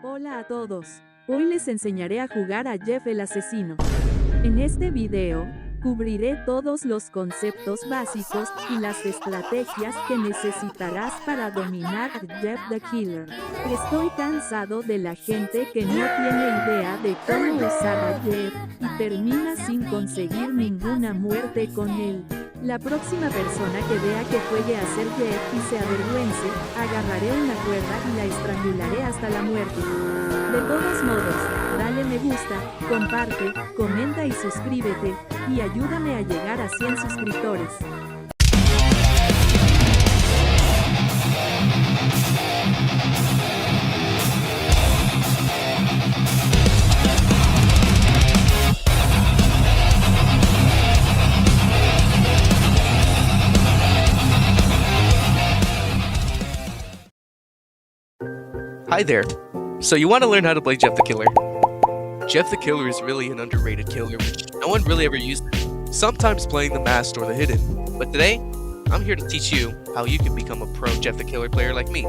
Hola a todos. Hoy les enseñaré a jugar a Jeff el asesino. En este video, cubriré todos los conceptos básicos y las estrategias que necesitarás para dominar a Jeff the Killer. Estoy cansado de la gente que no tiene idea de cómo usar a Jeff y termina sin conseguir ninguna muerte con él. La próxima persona que vea que juegue a ser Jeff y se avergüence, agarraré una cuerda y la estrangularé hasta la muerte. De todos modos, dale me gusta, comparte, comenta y suscríbete, y ayúdame a llegar a 100 suscriptores. Hi there. So you want to learn how to play Jeff the Killer? Jeff the Killer is really an underrated killer which no one really ever used, sometimes playing the masked or the hidden. But today, I'm here to teach you how you can become a pro Jeff the Killer player like me.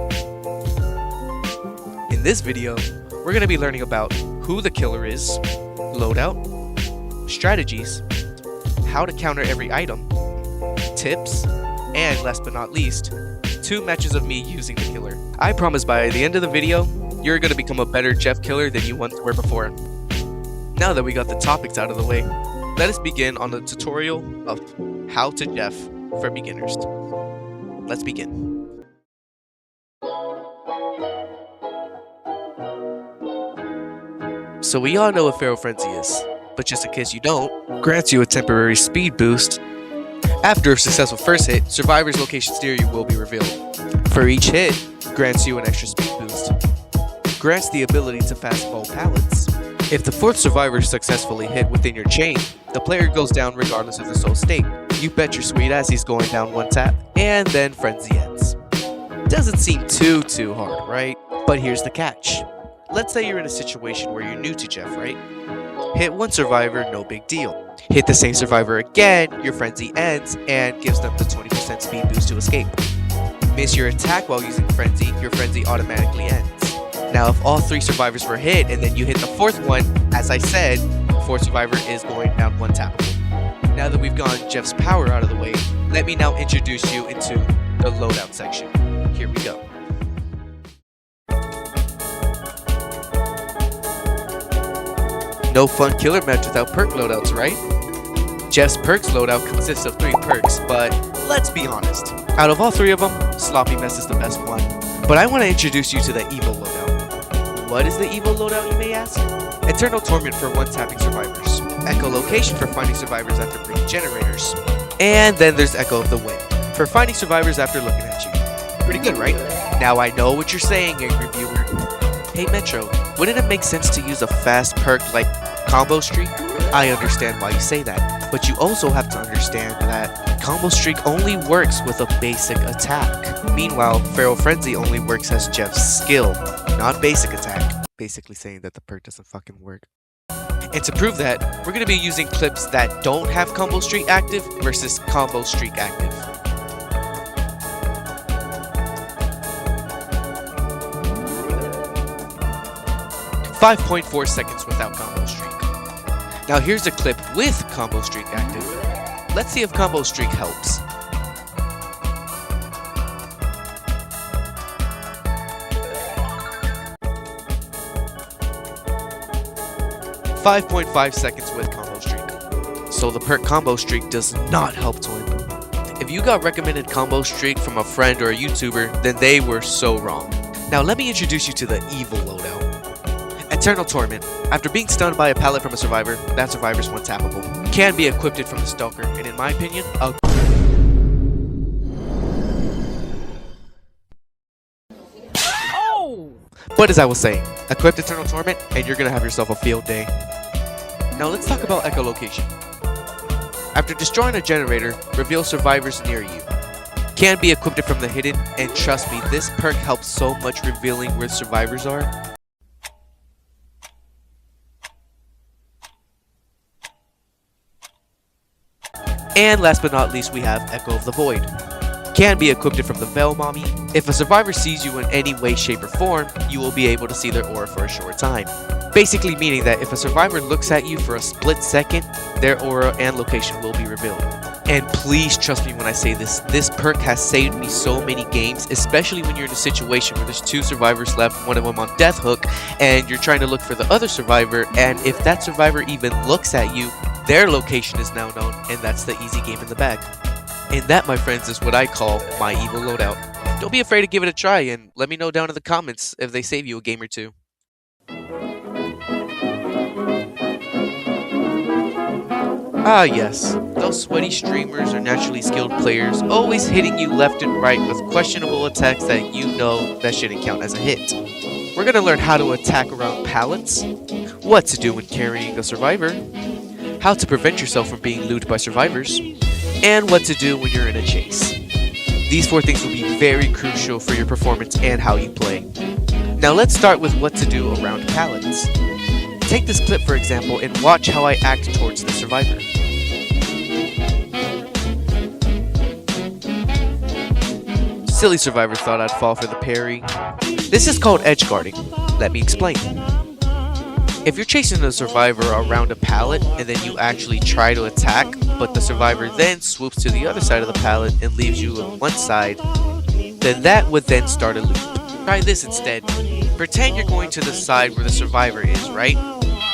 In this video, we're going to be learning about who the killer is, loadout, strategies, how to counter every item, tips, and last but not least, 2 matches of me using the killer. I promise by the end of the video, you're going to become a better Jeff killer than you once were before. Now that we got the topics out of the way, let us begin on the tutorial of how to Jeff for beginners. Let's begin. So we all know what Feral Frenzy is, but just in case you don't, grants you a temporary speed boost. After a successful first hit, survivors' locations near you will be revealed. For each hit, grants you an extra speed boost. Grants the ability to fastball pallets. If the 4th survivor successfully hit within your chain, the player goes down regardless of the soul state. You bet your sweet ass he's going down 1 tap, and then Frenzy ends. Doesn't seem too hard, right? But here's the catch. Let's say you're in a situation where you're new to Jeff, right? Hit 1 survivor, no big deal. Hit the same survivor again, your frenzy ends, and gives them the 20% speed boost to escape. Miss your attack while using frenzy, your frenzy automatically ends. Now if all 3 survivors were hit, and then you hit the 4th one, as I said, the 4th survivor is going down 1 tap. Now that we've gotten Jeff's power out of the way, let me now introduce you into the loadout section. Here we go. No fun killer match without perk loadouts, right? Jeff's perks loadout consists of 3 perks, but let's be honest. Out of all 3 of them, Sloppy Mess is the best one. But I want to introduce you to the Evil loadout. What is the Evil loadout, you may ask? Eternal Torment for 1-tapping survivors. Echolocation for finding survivors after bringing generators. And then there's Echo of the Wind for finding survivors after looking at you. Pretty good, right? Now I know what you're saying, angry viewer. Hey Metro, wouldn't it make sense to use a fast perk like Combo Streak? I understand why you say that, but you also have to understand that Combo Streak only works with a basic attack. Meanwhile, Feral Frenzy only works as Jeff's skill, not basic attack. Basically saying that the perk doesn't fucking work. And to prove that, we're going to be using clips that don't have Combo Streak active versus Combo Streak active. .4 seconds without Combo Streak. Now here's a clip with Combo Streak active. Let's see if Combo Streak helps. .5 seconds with Combo Streak. So the perk Combo Streak does not help to improve. If you got recommended Combo Streak from a friend or a YouTuber, then they were so wrong. Now let me introduce you to the Evil loadout. Eternal Torment. After being stunned by a pallet from a survivor, that survivor's 1-tappable. Can be equipped from the Stalker, and in my opinion, But as I was saying, equip Eternal Torment, and you're gonna have yourself a field day. Now let's talk about echolocation. After destroying a generator, reveal survivors near you. Can be equipped from the hidden, and trust me, this perk helps so much revealing where survivors are. And last but not least, we have Echo of the Void. can be equipped from the Veil Mommy. If a survivor sees you in any way, shape, or form, you will be able to see their aura for a short time. Basically meaning that if a survivor looks at you for a split second, their aura and location will be revealed. And please trust me when I say this perk has saved me so many games, especially when you're in a situation where there's 2 survivors left, one of them on death hook, and you're trying to look for the other survivor, and if that survivor even looks at you, their location is now known, and that's the easy game in the bag. And that, my friends, is what I call my evil loadout. Don't be afraid to give it a try, and let me know down in the comments if they save you a game or two. Ah yes, those sweaty streamers or naturally skilled players always hitting you left and right with questionable attacks that you know that shouldn't count as a hit. We're gonna learn how to attack around pallets, what to do when carrying a survivor, how to prevent yourself from being looted by survivors, and what to do when you're in a chase. These 4 things will be very crucial for your performance and how you play. Now let's start with what to do around pallets. Take this clip for example and watch how I act towards the survivor. Silly survivor thought I'd fall for the parry. This is called edge guarding. Let me explain. If you're chasing a survivor around a pallet and then you actually try to attack, but the survivor then swoops to the other side of the pallet and leaves you on one side, then that would then start a loop. Try this instead. Pretend you're going to the side where the survivor is, right?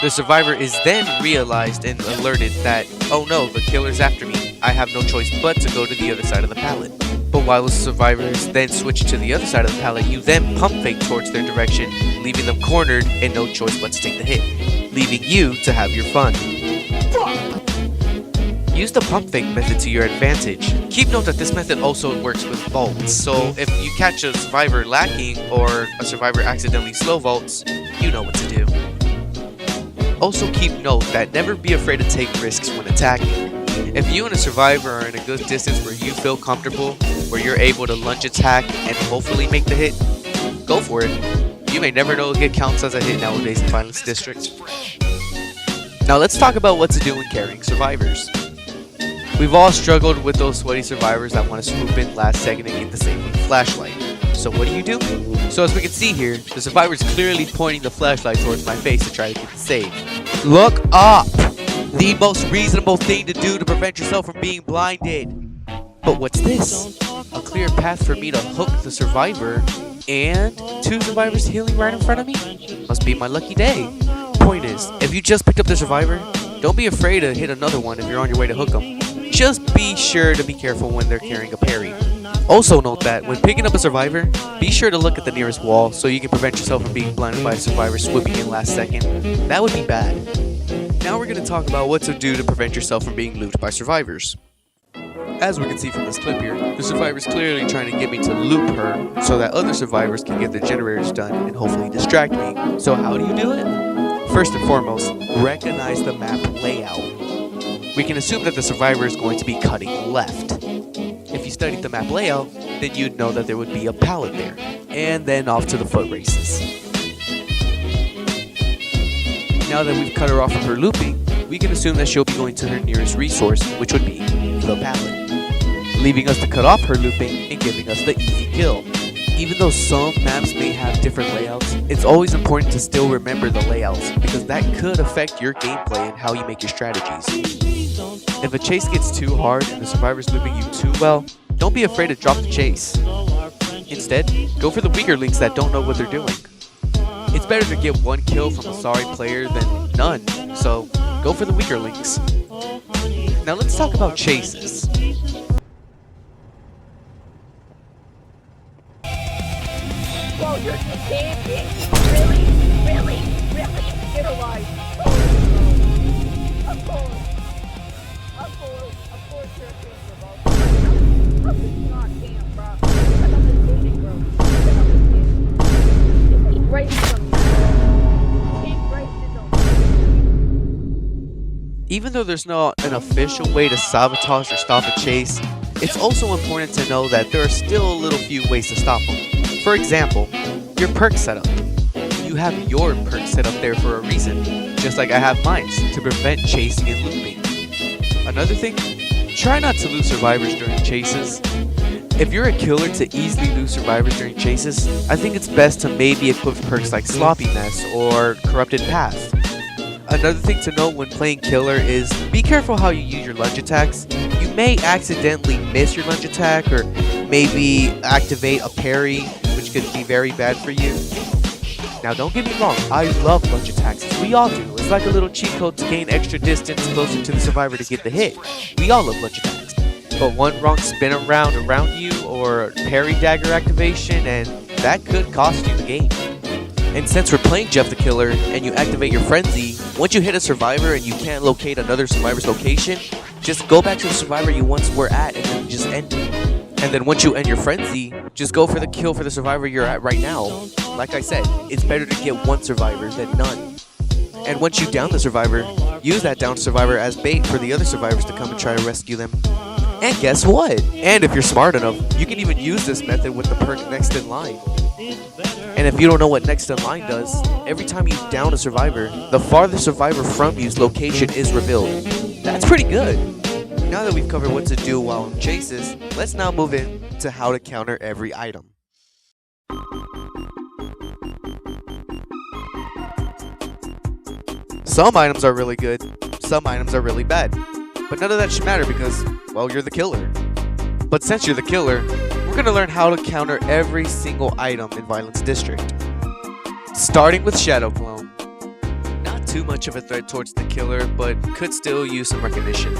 The survivor is then realized and alerted that, oh no, the killer's after me. I have no choice but to go to the other side of the pallet. But while the survivors then switch to the other side of the pallet, you then pump fake towards their direction, leaving them cornered and no choice but to take the hit, leaving you to have your fun. Use the pump fake method to your advantage. Keep note that this method also works with vaults, so if you catch a survivor lacking or a survivor accidentally slow vaults, you know what to do. Also keep note that never be afraid to take risks when attacking. If you and a survivor are in a good distance where you feel comfortable, where you're able to lunge attack and hopefully make the hit, go for it. You may never know it counts as a hit nowadays in Violence District. Now let's talk about what to do when carrying survivors. We've all struggled with those sweaty survivors that want to swoop in last second and get the save with a flashlight. So what do? So as we can see here, the survivor is clearly pointing the flashlight towards my face to try to get the save. Look up! The most reasonable thing to do to prevent yourself from being blinded. But what's this? A clear path for me to hook the survivor and 2 survivors healing right in front of me? Must be my lucky day. Point is, if you just picked up the survivor, don't be afraid to hit another one if you're on your way to hook them. Just be sure to be careful when they're carrying a parry. Also note that when picking up a survivor, be sure to look at the nearest wall so you can prevent yourself from being blinded by a survivor swooping in last second. That would be bad. Now we're going to talk about what to do to prevent yourself from being looped by survivors. As we can see from this clip here, the survivor is clearly trying to get me to loop her so that other survivors can get their generators done and hopefully distract me. So how do you do it? First and foremost, recognize the map layout. We can assume that the survivor is going to be cutting left. If you studied the map layout, then you'd know that there would be a pallet there, and then off to the foot races. Now that we've cut her off from her looping, we can assume that she'll be going to her nearest resource, which would be the pallet, leaving us to cut off her looping and giving us the easy kill. Even though some maps may have different layouts, it's always important to still remember the layouts, because that could affect your gameplay and how you make your strategies. If a chase gets too hard and the survivor's looping you too well, don't be afraid to drop the chase. Instead, go for the weaker links that don't know what they're doing. It's better to get 1 kill from a sorry player than none, so go for the weaker links. Now let's talk about chases. Whoa, you're camping? Really? Get alive. Of course you're a camper, bro. How could you not camp, bro? Look at this building, bro. Look at this building. This is great from you. Can't break this on. Even though there's not an official way to sabotage or stop a chase, it's also important to know that there are still a little few ways to stop them. For example, your perk setup. You have your perk set up there for a reason, just like I have mine, to prevent chasing and looping. Another thing, try not to lose survivors during chases. If you're a killer to easily lose survivors during chases, I think it's best to maybe equip perks like Sloppiness or Corrupted Path. Another thing to note when playing killer is be careful how you use your lunge attacks. You may accidentally miss your lunge attack or maybe activate a parry, which could be very bad for you. Now don't get me wrong, I love lunge attacks, as we all do. It's like a little cheat code to gain extra distance closer to the survivor to get the hit. We all love lunge attacks. But one wrong spin around you or parry dagger activation and that could cost you the game. And since we're playing Jeff the Killer and you activate your frenzy, once you hit a survivor and you can't locate another survivor's location, just go back to the survivor you once were at and then just end it. And then once you end your frenzy, just go for the kill for the survivor you're at right now. Like I said, it's better to get one survivor than none. And once you down the survivor, use that downed survivor as bait for the other survivors to come and try to rescue them. And guess what? And if you're smart enough, you can even use this method with the perk Next in Line. And if you don't know what Next in Line does, every time you down a survivor, the farthest survivor from you's location is revealed. That's pretty good. Now that we've covered what to do while in chases, let's now move in to how to counter every item. Some items are really good, some items are really bad. But none of that should matter because, well, you're the killer. But since you're the killer, we're going to learn how to counter every single item in Violence District. Starting with Shadow Clone. Not too much of a threat towards the killer, but could still use some recognition.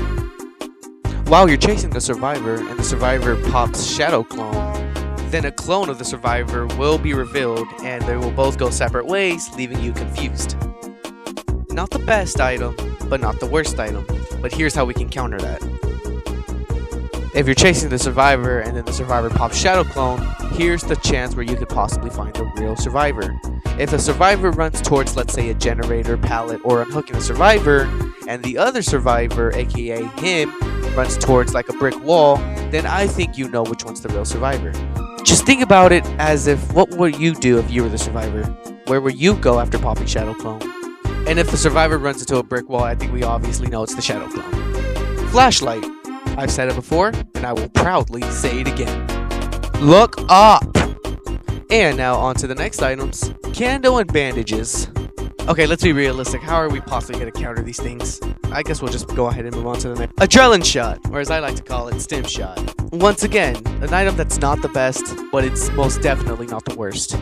While you're chasing the survivor and the survivor pops Shadow Clone, then a clone of the survivor will be revealed and they will both go separate ways, leaving you confused. Not the best item, but not the worst item. But here's how we can counter that. If you're chasing the survivor and then the survivor pops Shadow Clone, here's the chance where you could possibly find the real survivor. If a survivor runs towards, let's say, a generator, pallet, or unhooking the survivor, and the other survivor, aka him, runs towards like a brick wall, then I think you know which one's the real survivor. Just think about it as if, what would you do if you were the survivor? Where would you go after popping Shadow Clone? And if the survivor runs into a brick wall, I think we obviously know it's the Shadow Clone. Flashlight. I've said it before, and I will proudly say it again. Look up! And now on to the next items. Candle and bandages. Okay, let's be realistic. How are we possibly going to counter these things? I guess we'll just go ahead and move on to the next. Adrenaline shot, or as I like to call it, stim shot. Once again, an item that's not the best, but it's most definitely not the worst.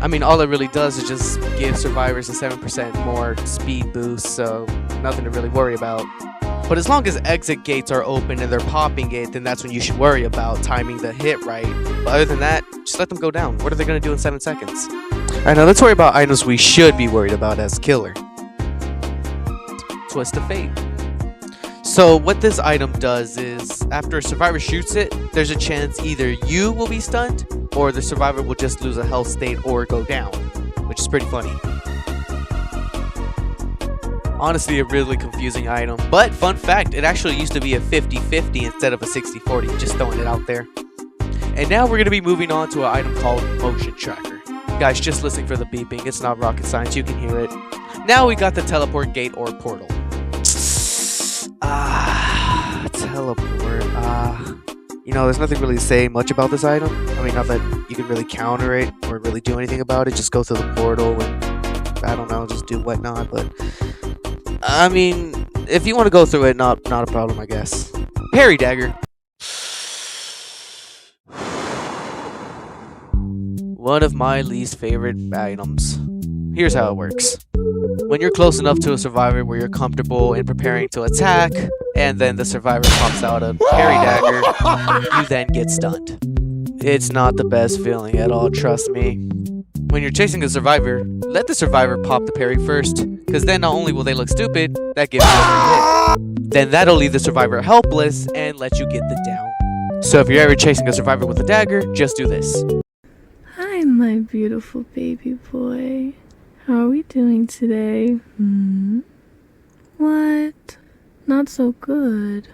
I mean, all it really does is just give survivors a 7% more speed boost, so nothing to really worry about. But as long as exit gates are open and they're popping it, then that's when you should worry about timing the hit right. But other than that, just let them go down. What are they going to do in 7 seconds? Alright, now let's worry about items we should be worried about as killer. Twist of Fate. So what this item does is, after a survivor shoots it, there's a chance either you will be stunned, or the survivor will just lose a health state or go down, which is pretty funny. Honestly, a really confusing item, but fun fact, it actually used to be a 50-50 instead of a 60-40, just throwing it out there. And now we're going to be moving on to an item called Motion Tracker. Guys, just listen for the beeping, it's not rocket science, you can hear it. Now we got the Teleport Gate or Portal. Teleport, you know, there's nothing really to say much about this item. I mean, not that you can really counter it or really do anything about it. Just go through the portal and, I don't know, just do whatnot. But, I mean, if you want to go through it, not a problem, I guess. Parry Dagger. One of my least favorite items. Here's how it works. When you're close enough to a survivor where you're comfortable in preparing to attack, and then the survivor pops out a parry dagger, you then get stunned. It's not the best feeling at all, trust me. When you're chasing a survivor, let the survivor pop the parry first, because then not only will they look stupid, that gives you a hit. Then that'll leave the survivor helpless and let you get the down. So if you're ever chasing a survivor with a dagger, just do this. Hi, my beautiful baby boy. How are we doing today? What? Not so good.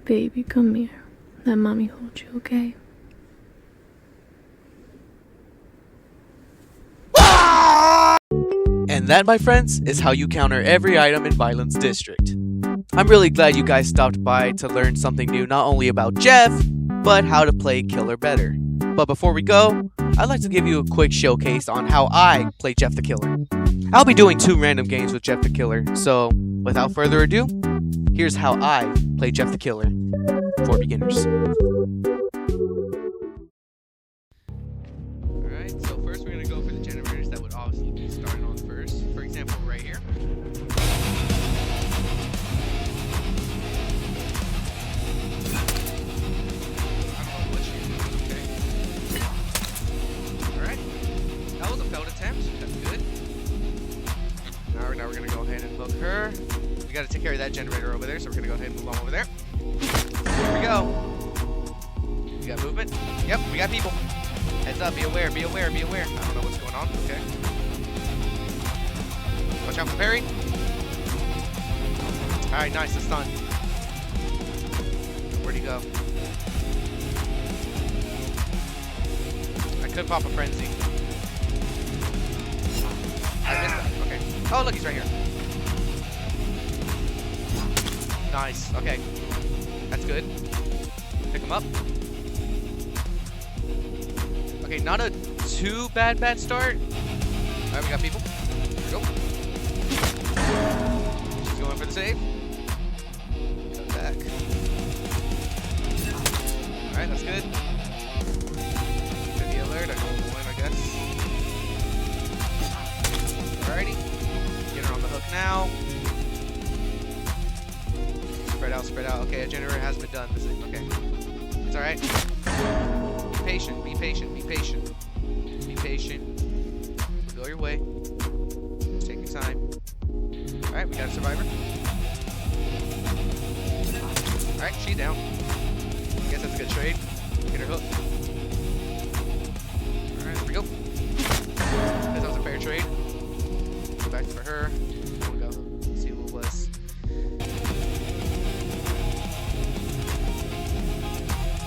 Baby, come here. Let mommy hold you, okay? And that, my friends, is how you counter every item in Violence District. I'm really glad you guys stopped by to learn something new, not only about Jeff, but how to play Killer better. But before we go, I'd like to give you a quick showcase on how I play Jeff the Killer. I'll be doing 2 random games with Jeff the Killer, so without further ado, here's how I play Jeff the Killer for beginners. Alright, so first we're going to go for the generators that would obviously be starting on first. For example, right here. Now we're gonna go ahead and hook her. We gotta take care of that generator over there, so we're gonna go ahead and move on over there. Here we go. We got movement. Yep, we got people. Heads up, be aware, be aware, be aware. I don't know what's going on. Okay. Watch out for parry. Alright, nice, the stun. Where'd he go? I could pop a frenzy. I missed that. Okay. Oh, look, he's right here. Nice. Okay. That's good. Pick him up. Okay, not a too bad start. Alright, we got people. Here we go. She's going for the save. Cut back. Alright, that's good. Could be alert. I go win, I guess. Alrighty. Get her on the hook now. Spread out. Okay, a generator has been done. This is okay. It's alright. Be patient, be patient, be patient. Be patient. Go your way. Just take your time. Alright, we got a survivor. Alright, she down. I guess that's a good trade. Get her hooked. Alright, there we go. That was a fair trade. Go back for her. We'll go see what it was.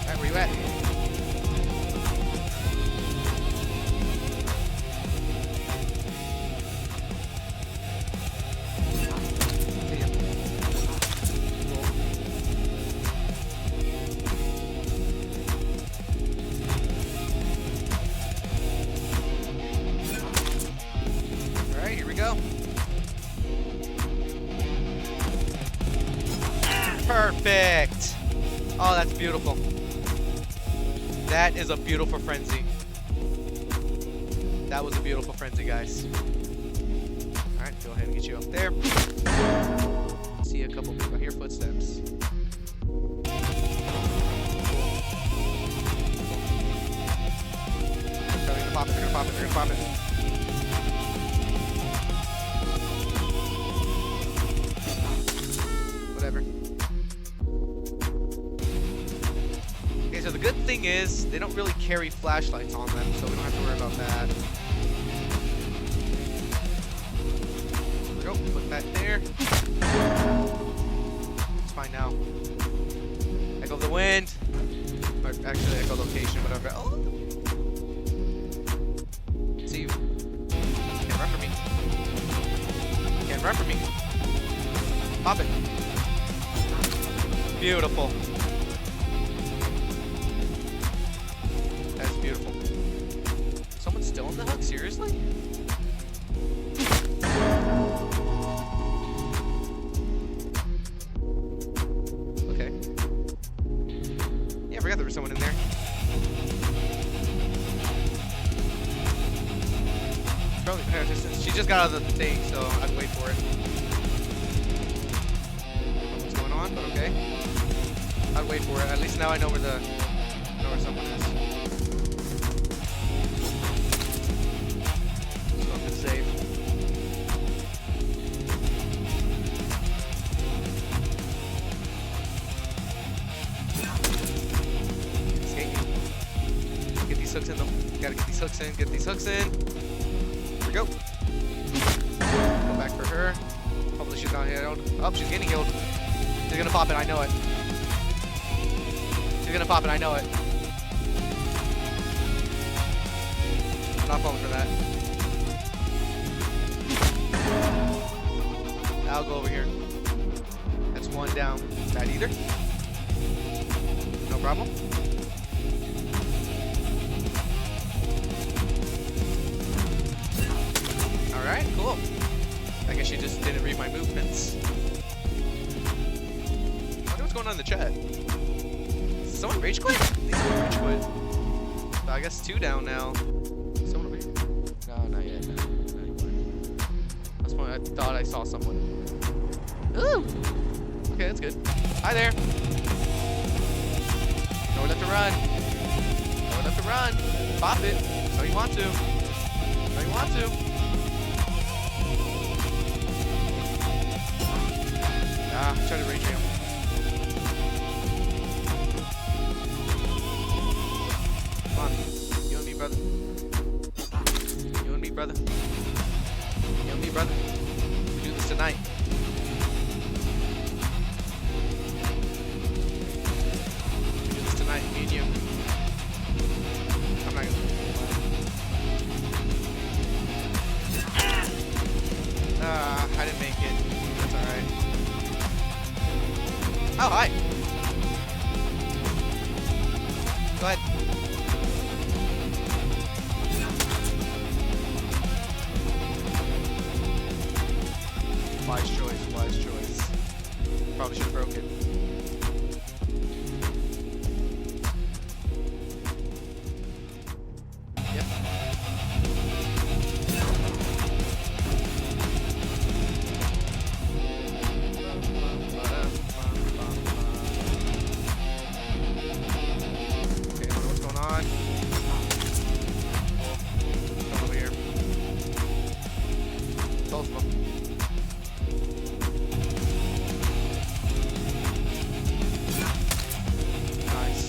Alright, where you at? Alright, here we go. Perfect! Oh, that's beautiful. That is a beautiful frenzy. That was a beautiful frenzy, guys. Alright, go ahead and get you up there. See a couple people. I hear footsteps. They're gonna pop it, they're gonna pop it, they're gonna pop it. Whatever. Okay, so the good thing is they don't really carry flashlights on them, so we don't have to worry about that. There we go, put that there. It's fine now. Echo the wind. Or actually, echo location, whatever. Oh! See you. Can't run from me. Can't run from me. Pop it. Beautiful. That's beautiful. Someone's still on the hook? Seriously? Okay. Yeah, I forgot there was someone in there. Probably paying attention. She just got out of the thing, so I'd wait for it. What's going on? But okay. I'd wait for it. At least now I know where someone is. Something safe. Escape. Get these hooks in though. Gotta get these hooks in. Get these hooks in. Here we go. Go back for her. Hopefully she's not healed. Oh, she's getting healed. She's gonna pop it. I know it. She's gonna pop it, I know it. I'm not falling for that. I'll go over here. That's one down. That either? No problem. Cool. I guess you just didn't read my movements. I wonder what's going on in the chat. Did someone rage quit? I think someone rage quit. So I guess 2 down now. Someone over here? No, not yet. No, not anymore. That's when I thought I saw someone. Ooh! Okay, that's good. Hi there. Nowhere left to run. Nowhere left to run. Pop it. No, you want to. No, you want to. Ah, try to rage jam. Come on. You and me, brother. You and me, brother. You and me, brother. We do this tonight. We do this tonight, me and you. I'm not gonna. I didn't make it. That's alright. Oh, hi. Go ahead. Wise choice, wise choice. Probably should have broke it. Yep. Okay, what's going on? What's going over here? Both of them. Nice.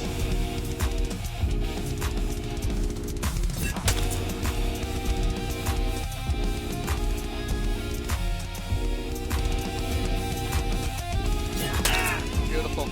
Beautiful.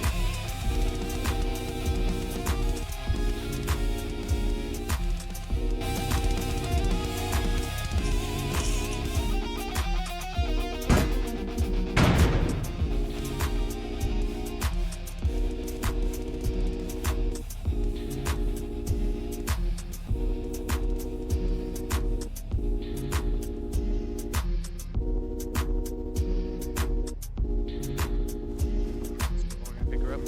We're gonna pick her up.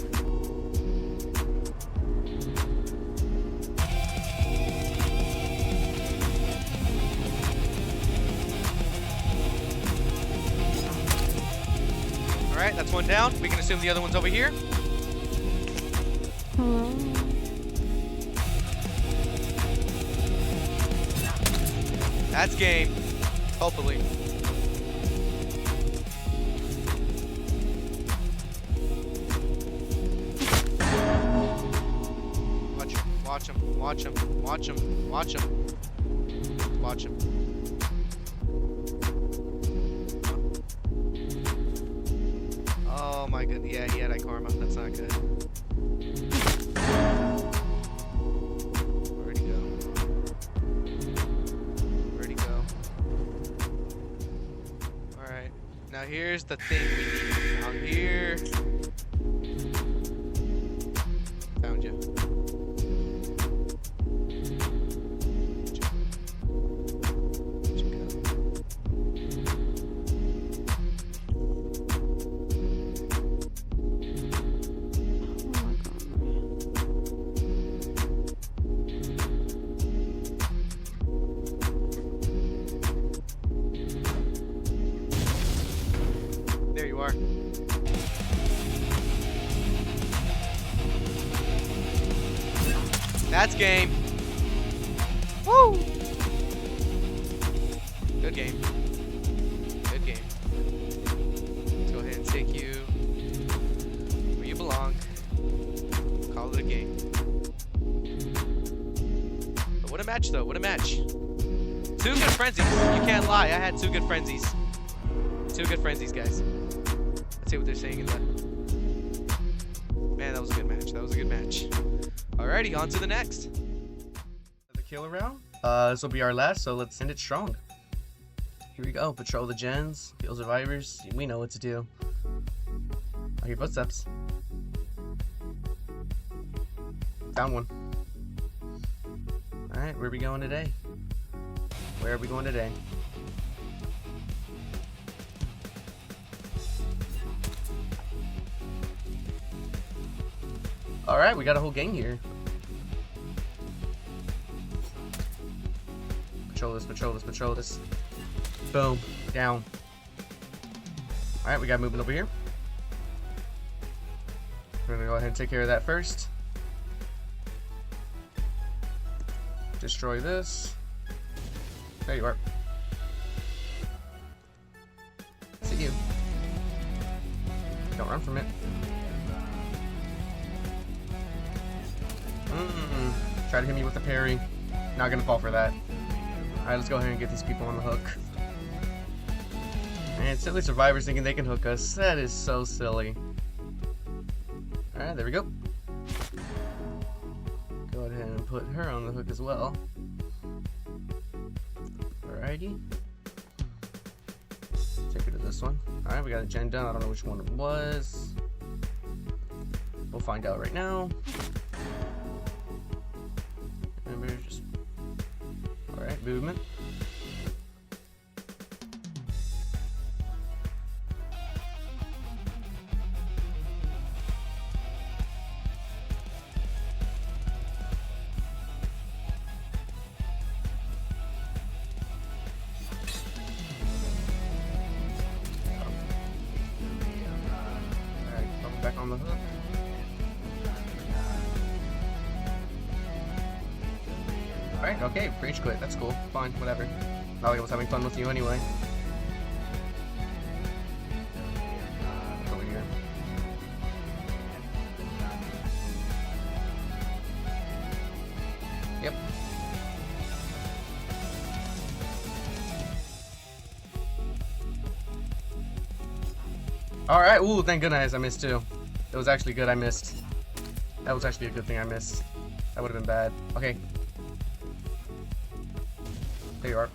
Alright, that's one down. We can assume the other one's over here. Hello. That's game. Hopefully. Watch him, watch him, watch him, watch him, watch him. Oh my goodness, yeah, he had eye karma. That's not good. Where'd he go? Where'd he go? Alright, now here's the thing we need. Out here. Found you. There you are. That's game. Woo! Good game. Good game. Let's go ahead and take you where you belong. Call it a game. But what a match, though. What a match. 2 good frenzies. You can't lie. I had 2 good frenzies. 2 good frenzies, guys. Let's see what they're saying in that. Man, that was a good match. That was a good match. Alrighty, on to the next. The killer round. This will be our last, so let's end it strong. Here we go. Patrol the gens, kill survivors. We know what to do. I hear footsteps. Found one. Alright, where are we going today? Where are we going today? Alright, we got a whole gang here. Patrol this, patrol this, patrol this. Boom. Down. Alright, we got movement over here. We're gonna go ahead and take care of that first. Destroy this. There you are. See you. Don't run from it. Try to hit me with the parry. Not gonna fall for that. Alright, let's go ahead and get these people on the hook. Man, silly survivors thinking they can hook us. That is so silly. Alright, there we go. Go ahead and put her on the hook as well. Alrighty. Take her to this one. Alright, we got a gen done. I don't know which one it was. We'll find out right now. And we're just... Alright, movement. Back on the hook. Alright, okay, rage quit, that's cool. Fine, whatever. Not like I was having fun with you anyway. Over here. Yep. Alright, ooh, thank goodness I missed too. It was actually good I missed. That was actually a good thing I missed. That would have been bad. Okay. There you are.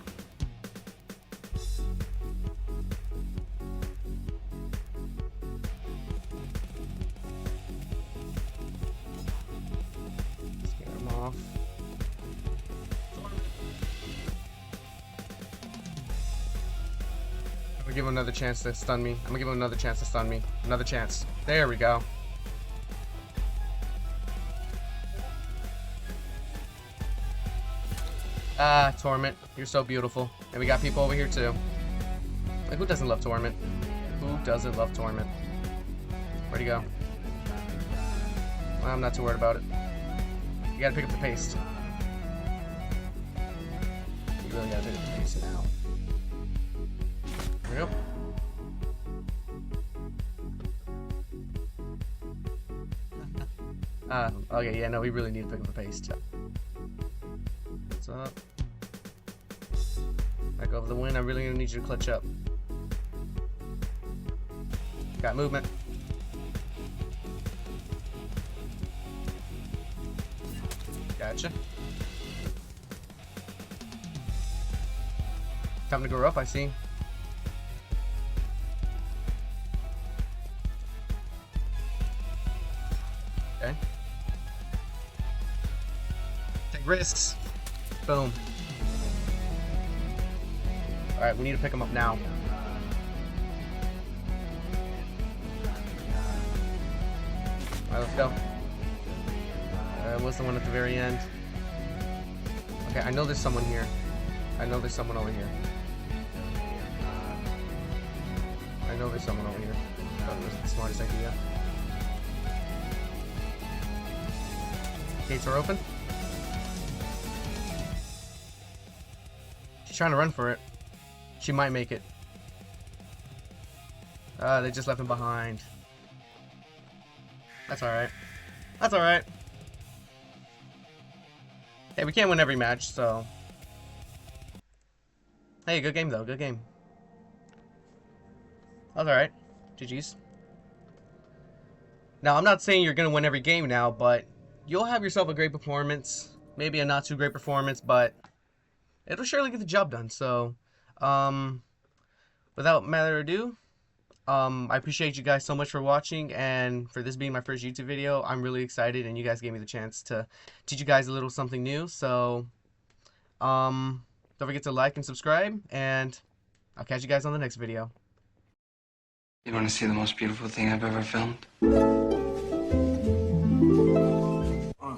Scare him off. I'm gonna give him another chance to stun me. I'm gonna give him another chance to stun me. Another chance. There we go. Ah, Torment. You're so beautiful. And we got people over here too. Like, who doesn't love Torment? Who doesn't love Torment? Where'd he go? Well, I'm not too worried about it. You gotta pick up the pace. You really gotta pick up the pace now. There we go. Okay, yeah, no, we really need to pick up the pace. What's up? Back over the win, I'm really gonna need you to clutch up. Got movement. Gotcha. Time to grow up, I see. Okay. Take risks. Boom. Alright, we need to pick him up now. Alright, let's go. What's the one at the very end? Okay, I know there's someone here. I know there's someone over here. I know there's someone over here. That was the smartest idea. Gates are open. She's trying to run for it. She might make it. They just left him behind. That's alright. That's alright. Hey, we can't win every match, so... Hey, good game though, good game. That's alright. GG's. Now, I'm not saying you're gonna win every game now, but you'll have yourself a great performance. Maybe a not too great performance, but it'll surely get the job done. So, without further ado, I appreciate you guys so much for watching, and for this being my first YouTube video, I'm really excited, and you guys gave me the chance to teach you guys a little something new. So, don't forget to like and subscribe, and I'll catch you guys on the next video. You want to see the most beautiful thing I've ever filmed?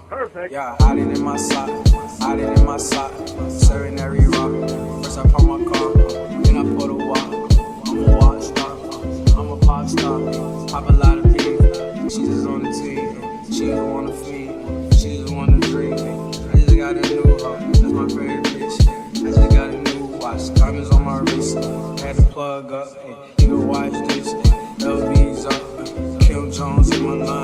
Perfect. Yeah, hiding in my sock, hiding in my sock, serving every rock. First I park my car, then I pull the walk. I'm a walk star, I'm a pop star. Pop a lot of beef, she just on the team. She just wanna feed, she just wanna dream. I just got a new hoe, that's my favorite bitch. I just got a new watch, diamonds on my wrist. Had to plug up, you can watch this. LB's up, Kim Jones in my lunch.